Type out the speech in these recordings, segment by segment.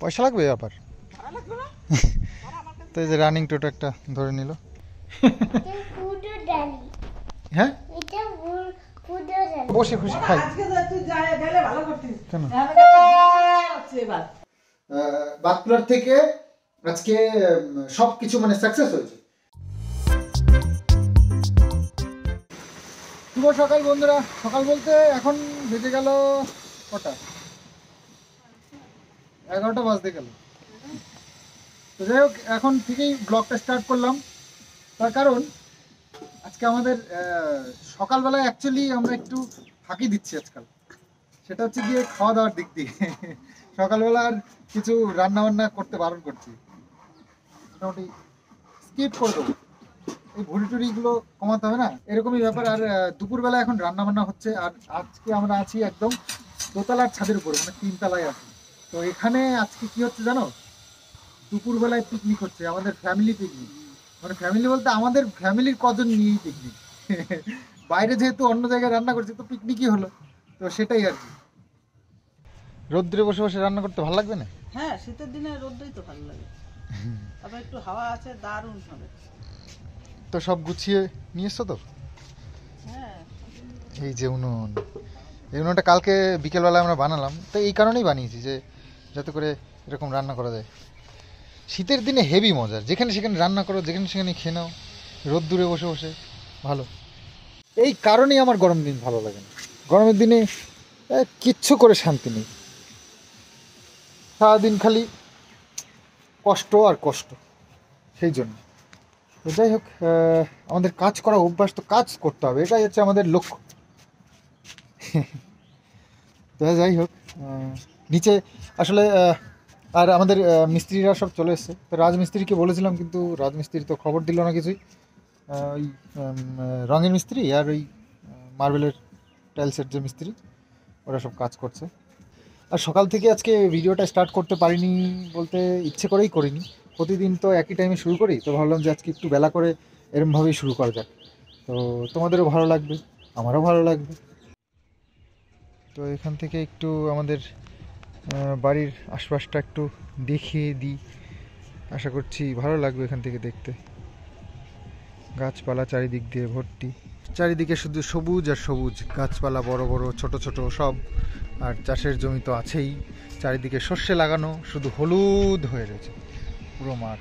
পয়সা লাগবে আবার? তো এই যে রানিং টোটো একটা ধরে নিল। হ্যাঁ বসে খুশি খাই। কেন বাতকুলার থেকে আজকে সবকিছু মানে সাকসেস হয়েছে। শুভ সকাল বন্ধুরা। সকাল বলতে এখন বেজে গেল কটা, 11টা বাজতে গেল। তো যাই হোক, এখন থেকেই ব্লগটা স্টার্ট করলাম। তার কারণ আজকে আমাদের সকালবেলায় অ্যাকচুয়ালি আমরা একটু ফাঁকি দিচ্ছি আজকাল। সেটা হচ্ছে গিয়ে খাওয়া দাওয়ার দিক দিয়ে। সকালবেলা আর কিছু রান্না বান্না করতে বারণ করছি, মোটামুটি স্কিপ করে দেবো। এই ভুড়ি টুড়িগুলো কমাতে হবে না, এরকমই ব্যাপার। আর দুপুরবেলা এখন রান্না বান্না হচ্ছে। আর আজকে আমরা আছি একদম দোতলার ছাদের উপরে, মানে 3 তলায় আছি। তো এখানে আজকে কি হচ্ছে জানো, দুপুরবেলায় পিকনিক হচ্ছে, আমাদের ফ্যামিলি পিকনিক। মানে ফ্যামিলি বলতে আমাদের ফ্যামিলির কজন নিয়েই পিকনিক। বাইরে যেহেতু অন্য জায়গায় রান্না করছি, তো পিকনিকই হলো। তো সেটাই আর কি। রোদ্রে বসে বসে রান্না করতে ভালো লাগবে না? হ্যাঁ, শীতের দিনে রোদ্রই তো ভালো লাগে। আবার একটু হাওয়া আছে, দারুণ হবে। তো সব গুছিয়ে নিয়ে এসছো তো? হ্যাঁ, এই যে উনুন, এই উনুনটা কালকে বিকেলবেলা আমরা বানালাম। তো এই কারণেই বানিয়েছি যে যাতে করে এরকম রান্না করা যায়। শীতের দিনে হেভি মজার, যেখানে সেখানে রান্না করো, যেখানে সেখানে খেয়ে নাও, রোদ্দুরে বসে বসে ভালো। এই কারণেই আমার গরম দিন ভালো লাগে না। গরমের দিনে কিচ্ছু করে শান্তি নেই, সারাদিন খালি কষ্ট আর কষ্ট। সেই জন্য তো যাই হোক, আমাদের কাজ করা অভ্যাস, তো কাজ করতে হবে, এটাই হচ্ছে আমাদের লক্ষ্য। তো যাই হোক, নিচে আসলে আর আমাদের মিস্ত্রিরা সব চলে এসছে। তো রাজমিস্ত্রিকে বলেছিলাম, কিন্তু রাজমিস্ত্রি তো খবর দিল না কিছুই। ওই রঙের মিস্ত্রি আর ওই মার্বেলের টাইলসের যে মিস্ত্রি, ওরা সব কাজ করছে। আর সকাল থেকে আজকে ভিডিওটা স্টার্ট করতে পারিনি বলতে ইচ্ছে করেই করিনি। প্রতিদিন তো একই টাইমে শুরু করি, তো ভাবলাম যে আজকে একটু বেলা করে এরমভাবেই শুরু করা যাক। তো তোমাদেরও ভালো লাগবে, আমারও ভালো লাগবে। তো এখান থেকে একটু আমাদের বাড়ির আশপাশটা একটু দেখিয়ে দিই, আশা করছি ভালো লাগবে এখান থেকে দেখতে। গাছপালা চারিদিক দিয়ে ভর্তি, চারিদিকে শুধু সবুজ আর সবুজ, গাছপালা বড় বড় ছোট ছোট সব। আর চাষের জমি তো আছেই, চারিদিকে সর্ষে লাগানো, শুধু হলুদ হয়ে রয়েছে পুরো মাঠ।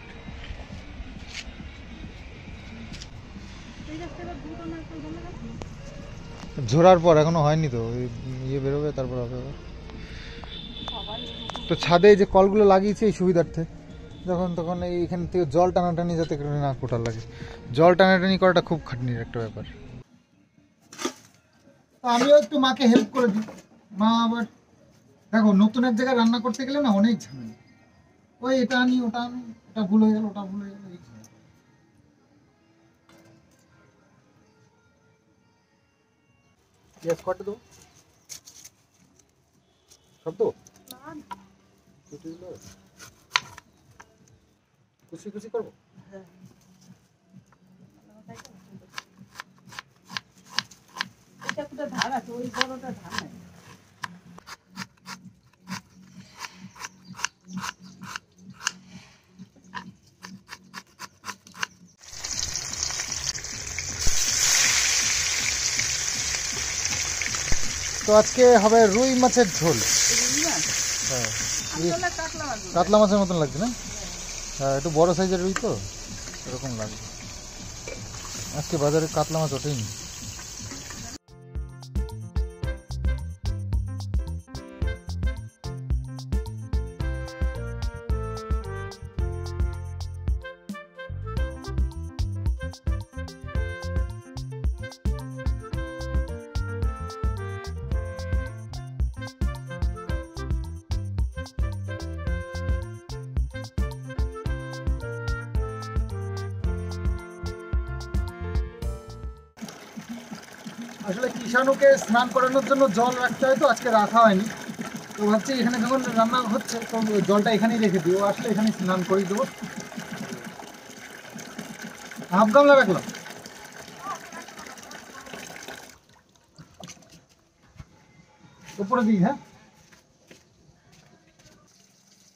ঝোড়ার পর এখনো হয়নি তো, ইয়ে বেরোবে তারপর হবে। তো ছাদে যে কলগুলো লাগিয়েছে এই সুবিধার্থে, যখন তখন এইখান থেকে জল টানাটানি যাতে করে না কোটার লাগে। জল টানাটানি করাটা খুব খাটনির একটা ব্যাপার। আমিও একটু মাকে হেল্প করে দিই। মা আবার দেখো, নতুন এক জায়গায় রান্না করতে গেলে না অনেক ঝামেলা। ওই এটা আনি ওটা আনি, এটা ভুল হয়ে গেল ওটা ভুল হয়ে গেল, এই ঝামেলা। পেঁয়াজ কটা দেবো, সব দেবো, কুচি কুচি করবো। ধান আছে, ওই বড়টা ধান নাই। তো আজকে হবে রুই মাছের ঝোল। হ্যাঁ, কাতলা মাছের মতন লাগছে না? হ্যাঁ, একটু বড় সাইজের রুই তো এরকম লাগবে। আজকে বাজারে কাতলা মাছ ওঠেনি। আসলে কিষাণুকে স্নান করানোর জন্য জল রাখতে হয়, তো আজকে রাখা হয়নি। তো ভাবছি এখানে যখন রান্না হচ্ছে তো জলটা এখানেই রেখে দিই, ও আসলে এখানে স্নান করিয়ে দেবো। হাফ গামলা রাখলাম। উপরে দিই, হ্যাঁ।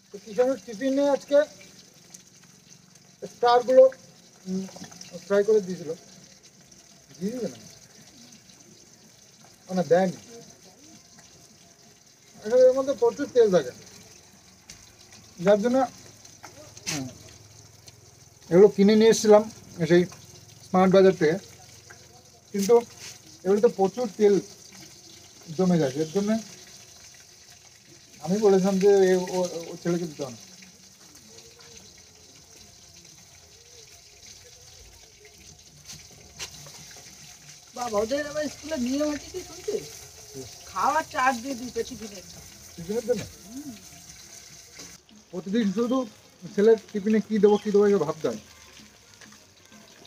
তো কিষাণুর টিফিনে আজকে স্টারগুলো ফ্রাই করে দিয়েছিল, দিয়ে দিবে না দেয়নি। আসলে এর মধ্যে প্রচুর তেল থাকে, যার জন্য এগুলো কিনে নিয়ে এসেছিলাম সেই স্মার্ট বাজার থেকে, কিন্তু এগুলোতে প্রচুর তেল জমে গেছে। এর জন্য আমি বলেছিলাম যে ও ছেলেকে দিতে হবে না। বাবা ওদের আবার স্কুলে নিয়ম আছে কি শুনছিস, খাওয়ার চার্জ দিয়ে দিতে টিফিনের টিফিনের জন্য প্রতিদিন শুধু ছেলের টিফিনে কী দেবো এগুলো ভাবতে হয়।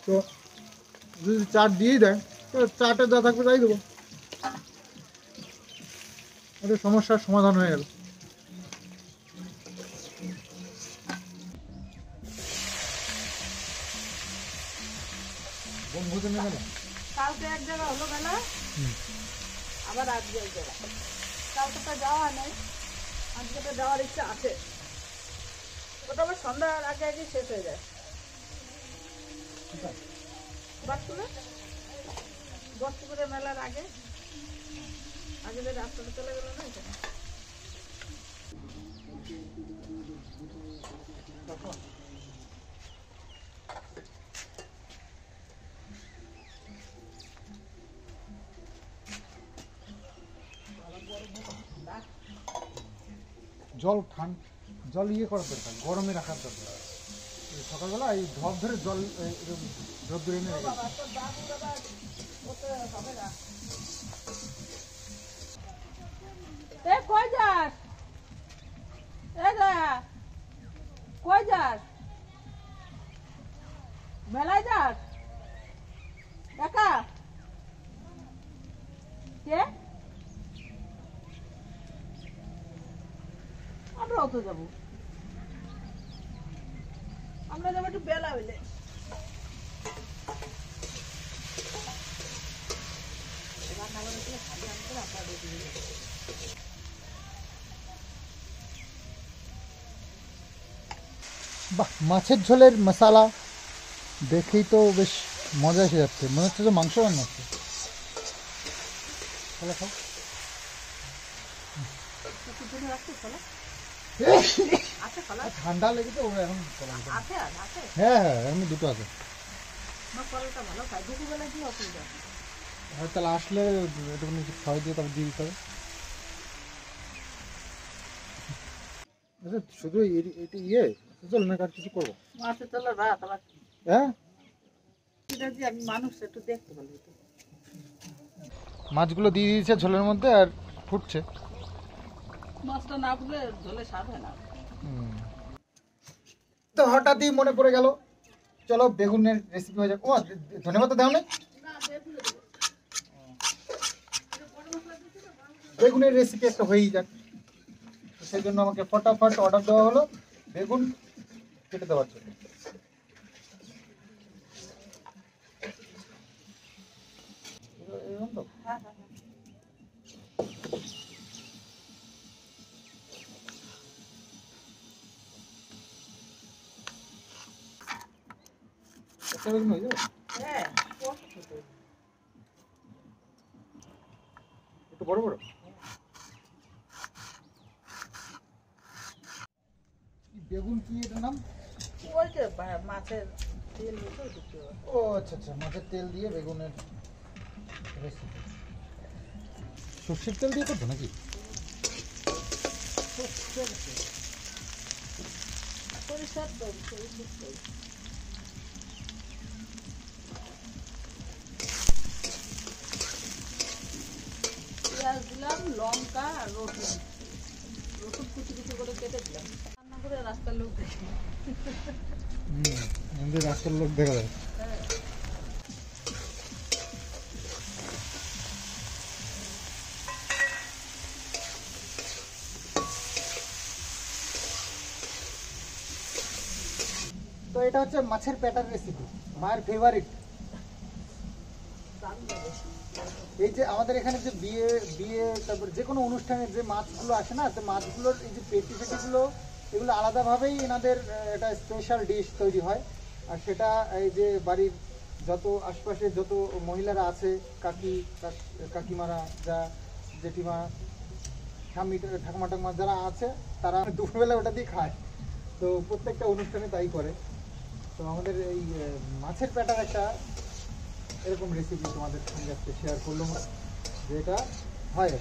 তো যদি চাট দিয়েই দেয় তো চাটে যা থাকবে তাই দেবো, ওদের সমস্যার সমাধান হয়ে গেল। বনভোজনে গেল কালকে এক জায়গা হলো বেলা, আবার আজকে এক জায়গা। কালকে তো যাওয়া নেই, আজকে তো যাওয়ার ইচ্ছা আছে। ওটা আবার সন্ধ্যার আগে আগে শেষ হয়ে যায়। বস্তুপুরে মেলার আগে আগে যে রাস্তাটা চলে গেল না এখানে। জল করার দরকার, গরমে রাখার দরকার। সকালবেলা এই ঢপ ধরে জল রোদ্দুরে এনে রেখে কই যাস? কই যাস? মেলায় যাস একা? কে? আমরাও তো যাবো, আমরা যাবো একটু বেলা হইলে। বাহ, মাছের ঝোলের মশলা দেখেই তো বেশ মজা এসে যাচ্ছে, মনে হচ্ছে যে মাংস রান্না হচ্ছে। খাও ঠান্ডা লেগেছে ওরা এখন। হ্যাঁ এমনি দুটো আছে। তাহলে আসলে একটুখানি খাওয়াই দিয়ে তারপর দিয়ে দিতে হবে। আচ্ছা শুধু এটা চল না, আর কিছু করবো? মাছের তেলের ভাত আবার হ্যাঁ, আমি মানুষ একটু দেখতে পারি। মাছগুলো দিয়ে দিয়েছে ঝোলের মধ্যে আর ফুটছে। মাছটা না ফুটলে ঝোলে স্বাদ হয় না। তো হঠাৎই মনে পড়ে গেল, চলো বেগুনের রেসিপি হয়ে যাক। ও ধন্যবাদ দাও না, বেগুনের রেসিপি একটা হয়েই যাক। সেই জন্য আমাকে ফটাফট অর্ডার দেওয়া হলো বেগুন কেটে দেওয়ার জন্য। বেগুন হয়ে যাবে, একটু বড় বড়। বেগুন কি এটার নাম? ওই যে মাছের তেল দিয়ে দিতে হবে। ও আচ্ছা আচ্ছা, মাছের তেল দিয়ে বেগুনের রেসিপি। সর্ষের তেল দিয়ে করবো নাকি? সরিষার তেল, সরিষার তেল। পেঁয়াজ দিলাম, লঙ্কা আর রসুন কুচি কুচি করে কেটে দিলাম। রান্না করে রাস্তার লোক দেখি। আমাদের রাস্তার লোক দেখা যায়। তো এটা হচ্ছে মাছের পেটার রেসিপি, মায়ের ফেভারিট। এই যে আমাদের এখানে যে বিয়ে তারপর যে কোনো অনুষ্ঠানের যে মাছগুলো আসে না, তো মাছগুলোর এই যে পেটি ফেটিগুলো এগুলো আলাদাভাবেই এনাদের একটা স্পেশাল ডিশ তৈরি হয়। আর সেটা এই যে বাড়ির যত আশপাশে যত মহিলারা আছে, কাকিমারা, যা জেঠিমা, ঠাকুমা টাকুমা যারা আছে, তারা দুপুরবেলা ওটা দিয়ে খায়। তো প্রত্যেকটা অনুষ্ঠানে তাই করে। তো আমাদের এই মাছের পেটার একটা এরকম রেসিপি তোমাদের সঙ্গে আজকে শেয়ার করলাম, যেটা হয়।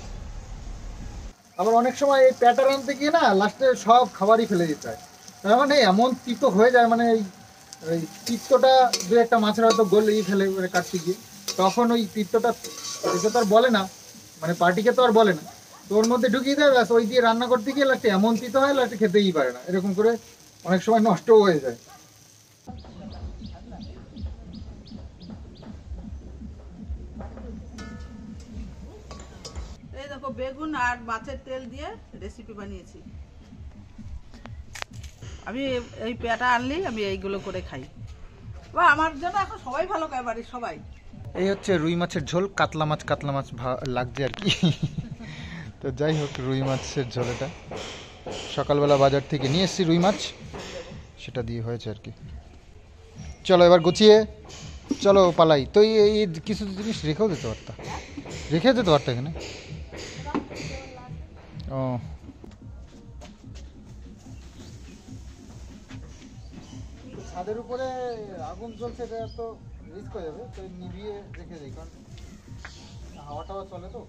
আবার অনেক সময় এই প্যাটার আনতে গিয়ে না লাস্টে সব খাবারই ফেলে দিতে হয়। তার মানে এমন তিতো হয়ে যায়, মানে এই তিত্তটা দু একটা মাছের হয়তো গলেই ফেলে মানে কাটতে গিয়ে, তখন ওই তিত্তটা এটা তো আর বলে না, মানে পার্টিকে তো আর বলে না, তো ওর মধ্যে ঢুকিয়ে দেয়, ব্যাস ওই দিয়ে রান্না করতে গিয়ে লাস্টে এমন তিতো হয় লাস্টে খেতেই পারে না, এরকম করে অনেক সময় নষ্টও হয়ে যায়। এই দেখো বেগুন আর মাছের তেল দিয়ে রেসিপি বানিয়েছি। আমি এই পেটা আনলেই আমি এইগুলো করে খাই, বা আমার জন্য এখন সবাই ভালো খায়, বাড়ির সবাই। এই হচ্ছে রুই মাছের ঝোল, কাতলা মাছ লাগছে আর কি। তো যাই হোক, রুই মাছের ঝোল এটা সকালবেলা বাজার থেকে নিয়ে এসেছি, রুই মাছ, সেটা দিয়ে হয়েছে আর কি। চলো এবার গুছিয়ে চলো পালাই। তো এই কিছু জিনিস রেখেও দিতে পারতা, এখানে। ও ছাদের উপরে আগুন জ্বলছে, এটা তো রিস্ক হয়ে যাবে, তো নিভিয়ে রেখে দিই, কারণ হাওয়া টাওয়া চলে তো।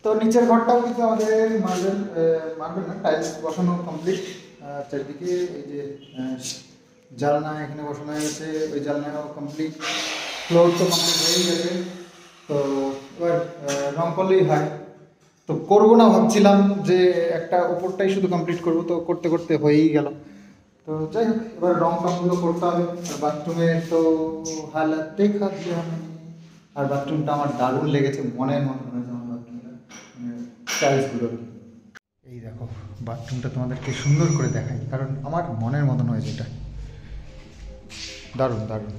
তো নিচের ঘরটাও কিন্তু আমাদের মার্বেল না, টাইলস বসানো কমপ্লিট। চারিদিকে এই যে জানলা এখানে বসানো হয়ে গেছে, ওই জানলাও কমপ্লিট, ফ্লোর তো কমপ্লিট হয়েই গেছে। তো এবার রং করলেই হয়। তো করবো না ভাবছিলাম, যে একটা উপরটাই শুধু কমপ্লিট করবো, তো করতে করতে হয়েই গেল। তো যাই হোক, এবার রং টংগুলো করতে হবে। আর বাথরুমে তো হালাত দেখা দিয়ে, আর বাথরুমটা আমার দারুণ লেগেছে, মনের মতো হয়েছে আমার বাথরুমটা, টাইলসগুলো। এই দেখো বাথরুমটা তোমাদেরকে সুন্দর করে দেখাই, কারণ আমার মনের মতন হয়েছে এটা, দারুণ দারুণ।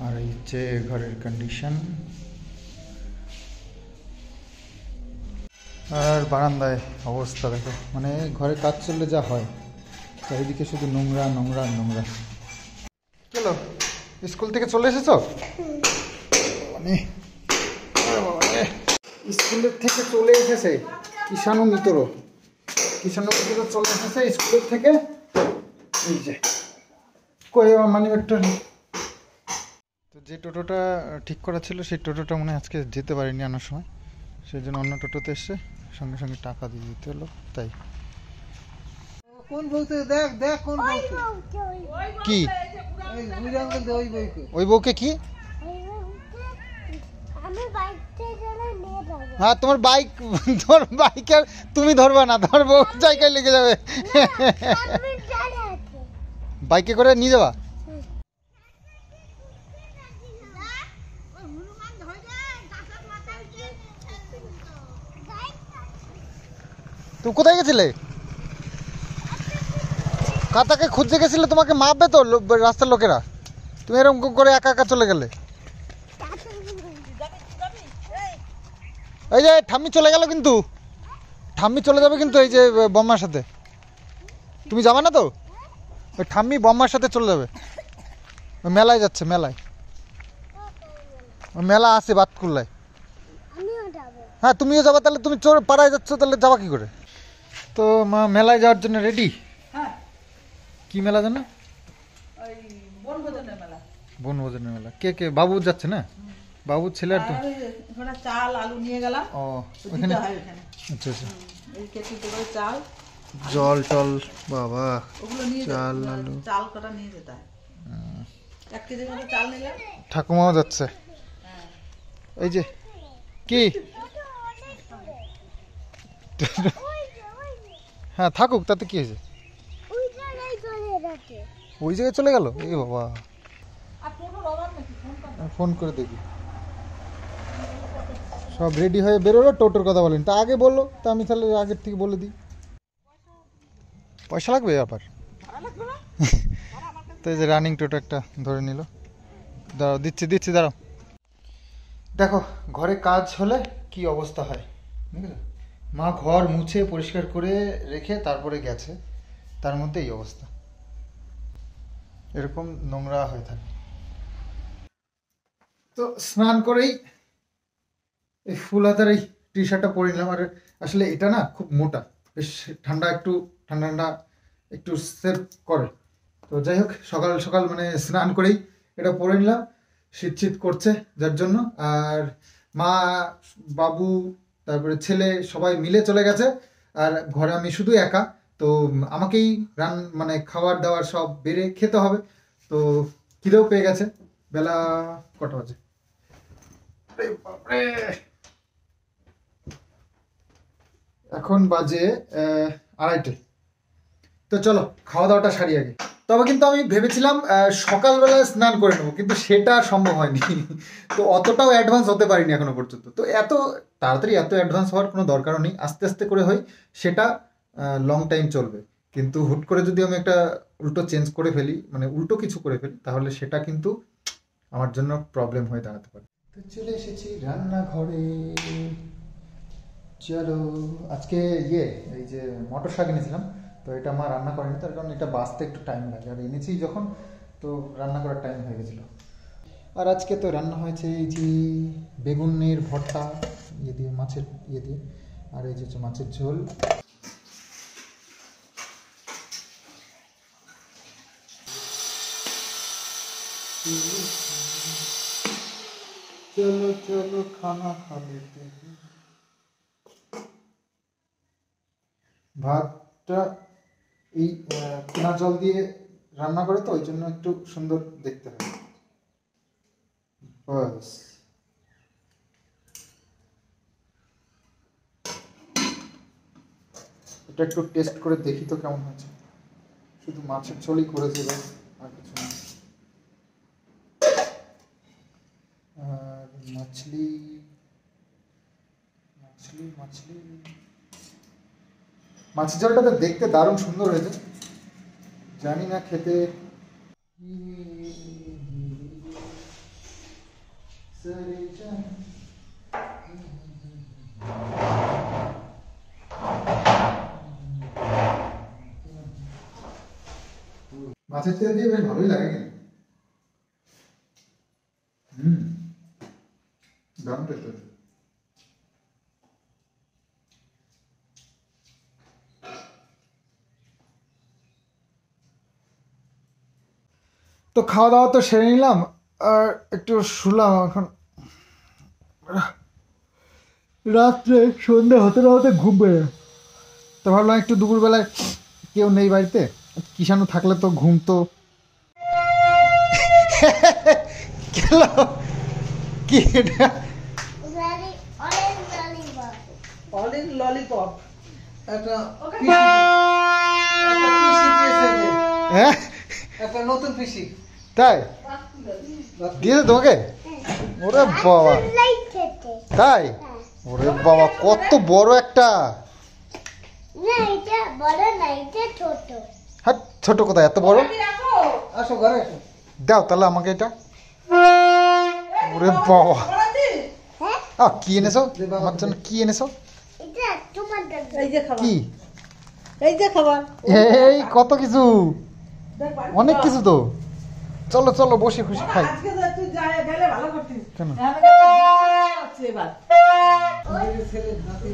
আর এই হচ্ছে ঘরের কন্ডিশন। আর বারান্দায় অবস্থা দেখো, মানে ঘরে কাজ চললে যা হয়, চারিদিকে শুধু নোংরা নোংরা নোংরা। চলো, স্কুল থেকে চলে এসেছো? মানে স্কুলের থেকে চলে এসেছে কিষাণু মিত্র চলে এসেছে স্কুলের থেকে। এই যে কই আমার মানি ব্যাগটা। তো যে টোটোটা ঠিক করা ছিল, সেই টোটোটা মনে হয় আজকে যেতে পারিনি আনার সময়, সেই জন্য অন্য টোটোতে এসে সঙ্গে সঙ্গে টাকা দিয়ে দিতে হলো। তাই কোন বলতে দেখ দেখ কোন কি ওই বউকে কি? হ্যাঁ তোমার বাইক আর তুমি ধরবা না, তোমার বউ জায়গায় লেগে যাবে। বাইকে করে নিয়ে যাবা? তুমি কোথায় গেছিলে? কাতাকে খুঁজতে গেছিলে, তোমাকে মাপবে তো রাস্তার লোকেরা, তুমি এরকম করে একা একা চলে গেলে। এই যে ঠাম্মি চলে গেল, কিন্তু ঠাম্মি চলে যাবে কিন্তু এই যে বম্মার সাথে। তুমি যাবা না তো? ওই ঠাম্মি বম্মার সাথে চলে যাবে, ওই মেলায় যাচ্ছে, মেলায় ওই মেলা আছে বাতকুল্লায়। হ্যাঁ তুমিও যাবা, তাহলে তুমি পাড়ায় যাচ্ছ, তাহলে যাবা কি করে? তো মা মেলায় যাওয়ার জন্য রেডি? হ্যাঁ। কি মেলা জানো? ওই বনভোজনের মেলা। বনভোজনের মেলা। কে কে? বাবু যাচ্ছে না? বাবুর ছেলে আর তো ওখানে চাল আলু নিয়ে গেলাম। ও ওখানে, আচ্ছা আচ্ছা। এই কেটে করে চাল জল টল, বাবা ওগুলো নিয়ে চাল আলু চাল কটা নিয়ে যেতে হয়। 1 কেজি মতো চাল নিলাম। ঠাকুমাও যাচ্ছে। এই যে কি, হ্যাঁ থাকুক, তাতে কি হয়েছে? ওই জায়গায় চলে গেল? এ বাবা, ফোন করে দেখি। সব রেডি হয়ে বেরোলো, টোটোর কথা বলেন, তা আগে বললো, তা আমি তাহলে আগের থেকে বলে দিই। পয়সা লাগবে আবার? তো এই যে রানিং টোটো একটা ধরে নিল, দাঁড়াও দিচ্ছি দাঁড়াও। দেখো ঘরে কাজ হলে কি অবস্থা হয়, বুঝলে? মা ঘর মুছে পরিষ্কার করে রেখে তারপরে গেছে, তার মধ্যে এই অবস্থা, এরকম নোংরা হয়ে থাকে। তো স্নান করেই এই ফুল হাতার এই টি শার্টটা পরে নিলাম। আর আসলে এটা না খুব মোটা, বেশ ঠান্ডা, একটু ঠান্ডা ঠান্ডা একটু সেভ করে। তো যাই হোক, সকাল সকাল মানে স্নান করেই এটা পরে নিলাম, শীত শীত করছে যার জন্য। আর মা, বাবু, তারপরে ছেলে সবাই মিলে চলে গেছে, আর ঘরে আমি শুধু একা। তো আমাকেই মানে খাবার দাবার সব বেড়ে খেতে হবে। তো খিদেও পেয়ে গেছে। বেলা কটা বাজে? এখন বাজে 2:30। তো চলো খাওয়া দাওয়াটা সারি আগে। তবে কিন্তু আমি ভেবেছিলাম সকালবেলা স্নান করে নেবো, কিন্তু সেটা সম্ভব হয়নি। তো অতটাও অ্যাডভান্স হতে পারিনি এখনো পর্যন্ত। তো এত তাড়াতাড়ি এত অ্যাডভান্স হওয়ার কোনো দরকারও নেই, আস্তে আস্তে করে হয়, সেটা লং টাইম চলবে। কিন্তু হুট করে যদি আমি একটা উল্টো চেঞ্জ করে ফেলি, মানে উল্টো কিছু করে ফেলি, তাহলে সেটা কিন্তু আমার জন্য প্রবলেম হয়ে দাঁড়াতে পারে। তো চলে এসেছি রান্নাঘরে। চলো, আজকে এই যে মটর শাক এনেছিলাম, তো এটা মা রান্না করেনি, তার কারণ এটা বাঁচতে একটু টাইম লাগে, আর এনেছি যখন, তো রান্না করার টাইম হয়ে গেছিলো। আর আজকে তো রান্না হয়েছে এই যে বেগুনের ভর্তা দিয়ে, মাছের দিয়ে, আর এই যে মাছের ঝোল। চলো চলো খানা খাবে। ভাতটা এই কেনা জল দিয়ে রান্না করে, তো ওই জন্য একটু সুন্দর দেখতে হয়। বাস, এটা একটু টেস্ট করে দেখি তো কেমন হয়েছে। শুধু মাছের ঝোলই করেছি, বাস, আর কিছু না। আর মাছলি মাছের ঝোলটা তো দেখতে দারুণ সুন্দর হয়েছে, জানি না খেতে মাছের তেল দিয়ে বেশ ভালোই লাগে কিন্তু। দারুণ টেস্ট হয়েছে। তো খাওয়া দাওয়া তো সেরে নিলাম, আর একটু শুলাম। এখন রাত্রে সন্ধ্যে হতে না হতে ঘুম পেয়ে, তো ভাবলাম একটু দুপুরবেলায় কেউ নেই বাড়িতে, কিষাণু থাকলে তো ঘুম তো কি এটা অরেঞ্জ ললিপপ, একটা হ্যাঁ একটা নতুন পিসি তাই দিয়েছে তোমাকে? ওরে বাবা, তাই? ওরে বাবা, কত বড় একটা! হ্যাঁ, ছোট কোথায়, এত বড়? আসো ঘরে আসো। দাও তাহলে আমাকে এটা। ওরে বাবা, কি এনেছো আমার জন্য? কি এনেছো? এই যে খাবার, কি? এই যে খাবার, এই কত কিছু, অনেক কিছু তো। চলো চলো বসে খুশি খাই। আজকে তো তুই গেলে ভালো করতিস। কেন? এবার ছেলে নাতি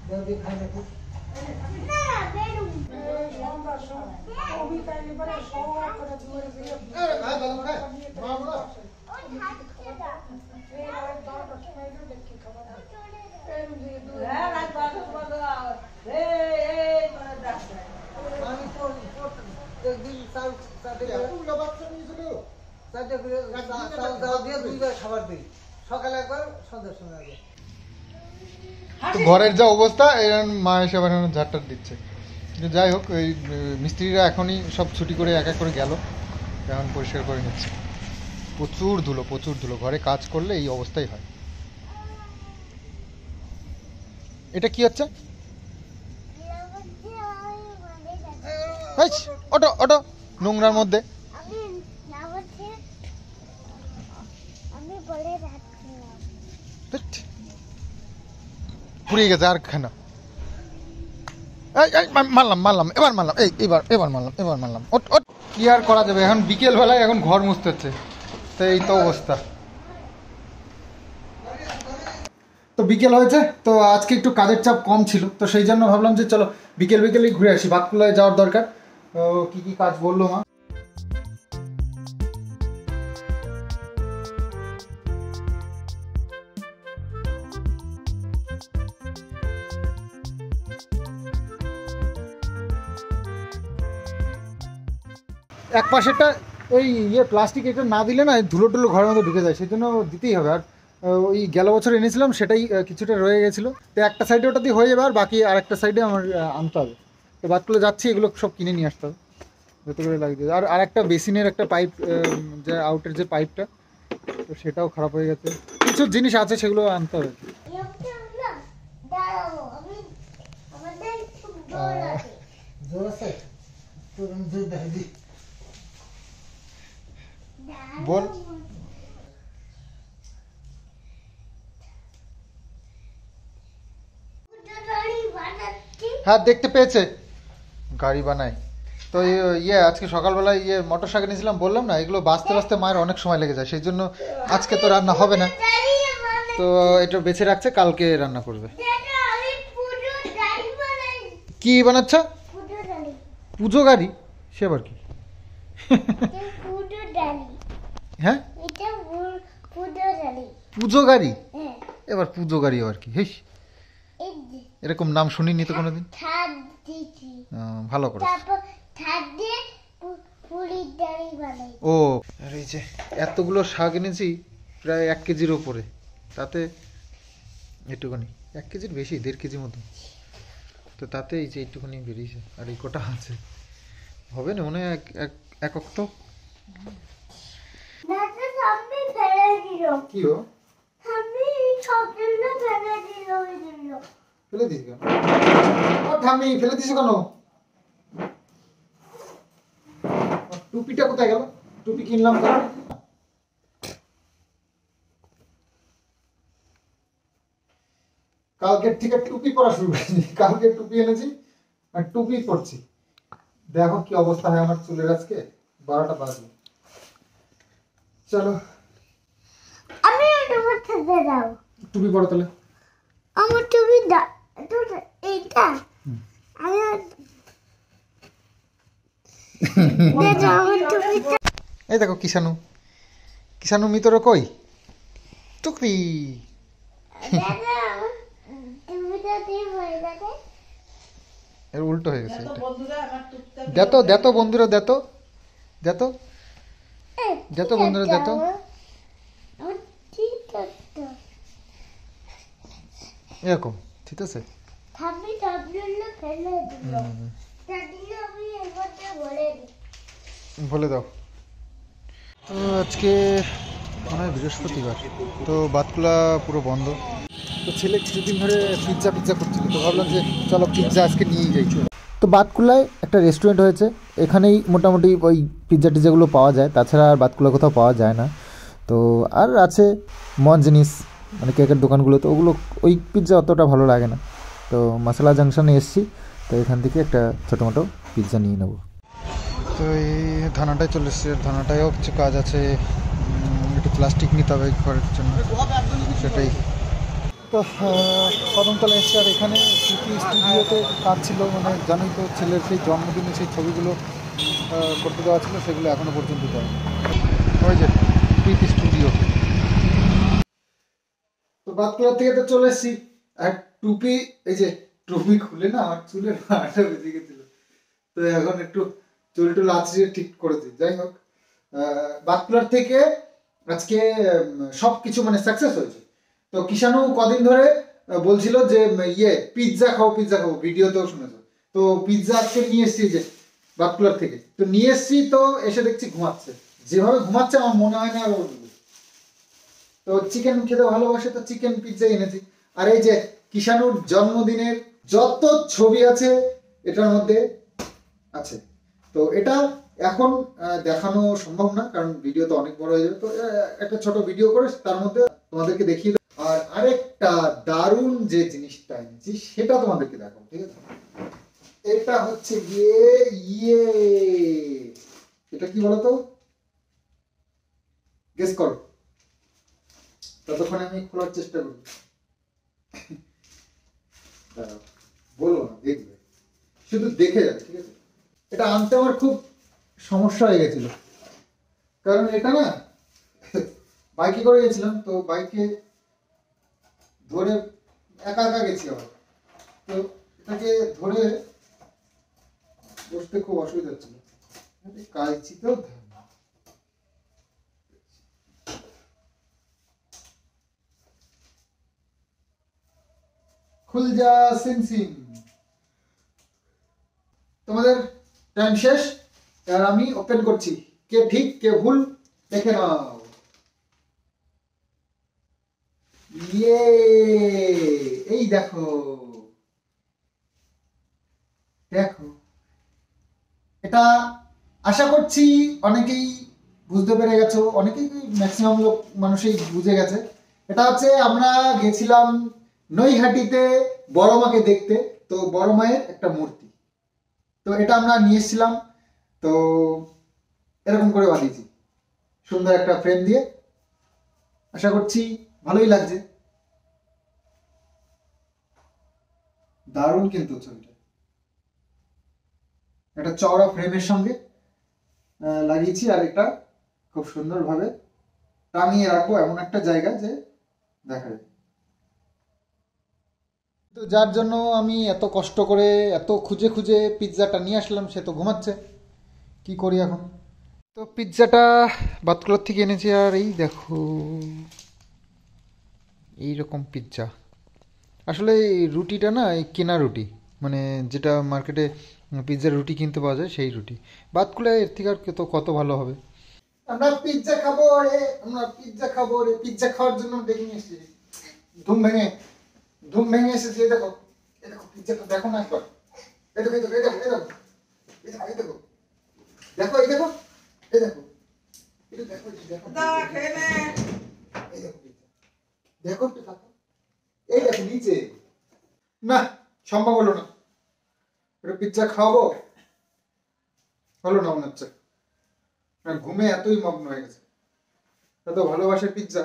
দাদি খাই নাকি? আমি তো একদিন চাল দিয়ে 2 বার খাবার দিই, সকালে একবার, সন্ধ্যার সময় একবার। তো ঘরের যা অবস্থা, এরকম মা এসে আবার ঝাড়টার দিচ্ছে। কিন্তু যাই হোক, ওই মিস্ত্রিরা এখনই সব ছুটি করে এক এক করে গেল, এখন পরিষ্কার করে নিচ্ছে। প্রচুর ধুলো, ঘরে কাজ করলে এই অবস্থাই হয়। এটা কি হচ্ছে? অটো অটো নোংরার মধ্যে। পুড়িয়ে গেছে আর খানা। মারলাম এবার মারলাম, এবার মারলাম। কি আর করা যাবে, এখন বিকেল বেলায় এখন ঘর মুছতে হচ্ছে, তো এই তো অবস্থা। তো বিকেল হয়েছে, তো আজকে একটু কাজের চাপ কম ছিল, তো সেই জন্য ভাবলাম যে চলো বিকেলেই ঘুরে আসি, বাতকুলায় যাওয়ার দরকার। তো কি কাজ বললো মা। এক পাশেরটা ওই প্লাস্টিক এটা না দিলে না ধুলো টুলো ঘরের মধ্যে ঢুকে যায়, সেই জন্য দিতেই হবে। আর ওই গেল বছর এনেছিলাম সেটাই কিছুটা রয়ে গেছিলো, তো একটা সাইডে ওটা দিয়ে হয়ে যাবে, আর বাকি আরেকটা সাইডে আমার আনতে হবে। তো বাতকুলে যাচ্ছি, এগুলো সব কিনে নিয়ে আসতে হবে, যত করে লাগবে। আর একটা বেসিনের একটা পাইপ, যে আউটের যে পাইপটা, তো সেটাও খারাপ হয়ে গেছে, কিছু জিনিস আছে সেগুলো আনতে হবে। বল। হ্যাঁ দেখতে পেয়েছে, গাড়ি বানায়। তো আজকে সকালবেলায় মটর শাক এনেছিলাম, বললাম না, এগুলো বাঁচতে মায়ের অনেক সময় লেগে যায়, সেই জন্য আজকে তো রান্না হবে না, তো এটা বেছে রাখছে, কালকে রান্না করবে। কি বানাচ্ছ? পুজো গাড়ি, সে আবার কি? হ্যাঁ পুজো গাড়ি, এবার পুজো গাড়ি আবার কি? হেস, এরকম নাম শুনিনি তো কোনোদিন। ভালো করে। ও আর এই যে এতগুলো শাক এনেছি, প্রায় 1 কেজির ওপরে, তাতে একটুখানি 1 কেজির বেশি, 1.5 কেজি মতো, তো তাতে এই যে একটুখানি বেরিয়েছে, আর এই কটা আছে, হবে না মনে হয় এক অক্ত। কি হো ফেলে দিস কেন? ঠাম্মি ফেলে দিস কেন? টুপিটা কোথায় গেল? টুপি কিনলাম তো। কালকের থেকে টুপি পরা শুরু করেছি, কালকে টুপি এনেছি আর টুপি পরছি। দেখো কি অবস্থা হয় আমার চুলের, আজকে 12টা বাজে। চলো আমি টুপি পরো তাহলে। আমার টুপি এইটা আমি এই দেখো কিষানু মিতর কই টুপি। এর উল্টো হয়ে গেছে, দেতো বন্ধুরা, দেতো বন্ধুরা, দেতো। এরকম ঠিক আছে, বলে দাও। তো আজকে মনে হয় বৃহস্পতিবার, তো বাতকুলা পুরো বন্ধ। তো ছেলে কিছুদিন ধরে পিৎজা করছিল, তো ভাবলাম যে চলো পিৎজা আজকে নিয়েই যাই। তো বাতকুলায় একটা রেস্টুরেন্ট হয়েছে, এখানেই মোটামুটি ওই পিৎজাগুলো পাওয়া যায়, তাছাড়া আর বাতকুলা কোথাও পাওয়া যায় না। তো আর আছে জিনিস, মানে কেকের দোকানগুলো, তো ওগুলো ওই পিৎজা অতটা ভালো লাগে না। তো মশলা জাংশনে এসছি, তো এখান থেকে একটা ছোটো মোটো পিৎজা নিয়ে নেবো। তো এই থানাটায় চলে এসছে, থানাটায়ও কিছু কাজ আছে, একটু প্লাস্টিক নিতে হবে ঘরের জন্য, সেটাই। তো কদমতলা এসছে, আর এখানে প্রীতি স্টুডিওতে কাজ ছিল, মানে জানোই তো ছেলের সেই জন্মদিনে সেই ছবিগুলো করতে দেওয়া ছিল, সেগুলো এখনও পর্যন্ত করেনি। ওই যে প্রীতি স্টুডিও। তো বাতকুলা থেকে তো চলে এসেছি, আর টুপি, এই যে টুপি খুলে না আমার চুলের মাথা বেজে গেছিল, তো এখন একটু চুল টুল আঁচড়িয়ে ঠিক করেছি। যাই হোক, বাতকুলার থেকে আজকে সব কিছু মানে সাকসেস হয়েছে। তো কিষানু কদিন ধরে বলছিল যে পিৎজা খাও, ভিডিওতেও শুনেছো। তো পিৎজা আজকে নিয়ে এসছি যে বাতকুলার থেকে, তো নিয়ে এসছি, তো এসে দেখছি ঘুমাচ্ছে, যেভাবে ঘুমাচ্ছে আমার মনে হয় না আর। তো চিকেন খেতে ভালোবাসে, তো চিকেন পিৎজা এনেছি। আর এই যে কিষাণুর জন্মদিনের যত ছবি আছে এটার মধ্যে আছে। তো এটা এখন দেখানো সম্ভব না, কারণ ভিডিও তো অনেক বড় হয়ে যাবে। তো একটা ছোট ভিডিও করে তার মধ্যে তোমাদেরকে দেখিয়ে দেবো। আর আরেকটা দারুণ যে জিনিসটা এনেছি সেটা তোমাদেরকে দেখাবো, ঠিক আছে? এটা হচ্ছে গিয়ে এটা কি বলতো, গেস করো। ততক্ষণ আমি খোলার চেষ্টা করি। বলবো না, দেখবে, শুধু দেখে যাবে, ঠিক আছে? এটা আনতে আমার খুব সমস্যা হয়ে গেছিল, কারণ এটা না বাইকে করে গেছিলাম, তো বাইকে ধরে একা একা গেছি আবার, তো এটাকে ধরে বসতে খুব অসুবিধা হচ্ছিল। কাঁচিতেও খুল যা সিনসিন। তোমাদের টাইম শেষ, আর আমি ওপেন করছি। কে ঠিক কে ভুল দেখে নাও। এই দেখো দেখো, এটা আশা করছি অনেকেই বুঝতে পেরে গেছো, অনেকেই ম্যাক্সিমাম লোক মানুষই বুঝে গেছে। এটা হচ্ছে আমরা গেছিলাম নৈহাটিতে বড় মাকে দেখতে, তো বড় মায়ের একটা মূর্তি, তো এটা আমরা নিয়ে এসেছিলাম। তো এরকম করে বানিয়েছি সুন্দর একটা ফ্রেম দিয়ে, আশা করছি ভালোই লাগছে। দারুণ কিন্তু ছবিটা, একটা চওড়া ফ্রেমের সঙ্গে লাগিয়েছি, আর এটা খুব সুন্দরভাবে টাঙিয়ে রাখবো এমন একটা জায়গা যে দেখা যায়। তো যার জন্য আমি এত কষ্ট করে এত খুঁজে খুঁজে পিৎজাটা নিয়ে আসলাম, সে তো ঘুমাচ্ছে। কি করি এখন? তো পিৎজাটা বাতকুলার থেকে এনেছি, আর এই দেখো এইরকম পিৎজা। আসলে এই রুটিটা না এই কেনা রুটি, মানে যেটা মার্কেটে পিৎজার রুটি কিনতে পাওয়া যায় সেই রুটি। বাতকুলায় এর থেকে আর কত ভালো হবে। আমরা পিৎজা খাবো রে, আমরা পিৎজা খাবো রে, পিৎজা খাওয়ার জন্য ডেকে নিয়ে এসেছি। ধুম ভেঙে এসেছি। এই দেখো, এই দেখো পিৎজাটা দেখো না একবার। এই দেখো, এই দেখো, এই দেখো, এই দেখো, এই দেখো, এই দেখো, দেখো, এই দেখো, এই দেখো, এটা দেখো, দেখো, এই দেখো পিৎজা, দেখো একটু দেখো, এই দেখো নিচে। না, সম্ভব হলো না। এটা পিৎজা খাওয়াবো, হলো না মনে হচ্ছে। ঘুমে এতই মগ্ন হয়ে গেছে, এত ভালোবাসে পিৎজা।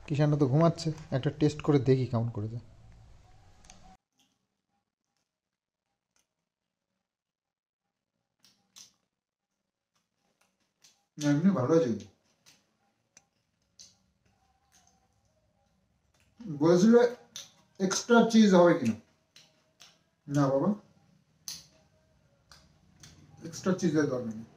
কিষানটা তো ঘুমাচ্ছে, একটা টেস্ট করে দেখি কেমন করে যায়। এমনি ভালো আছে, বলেছিল এক্সট্রা চিজ হবে কিনা, না বাবা, এক্সট্রা চিজের দরকার নেই।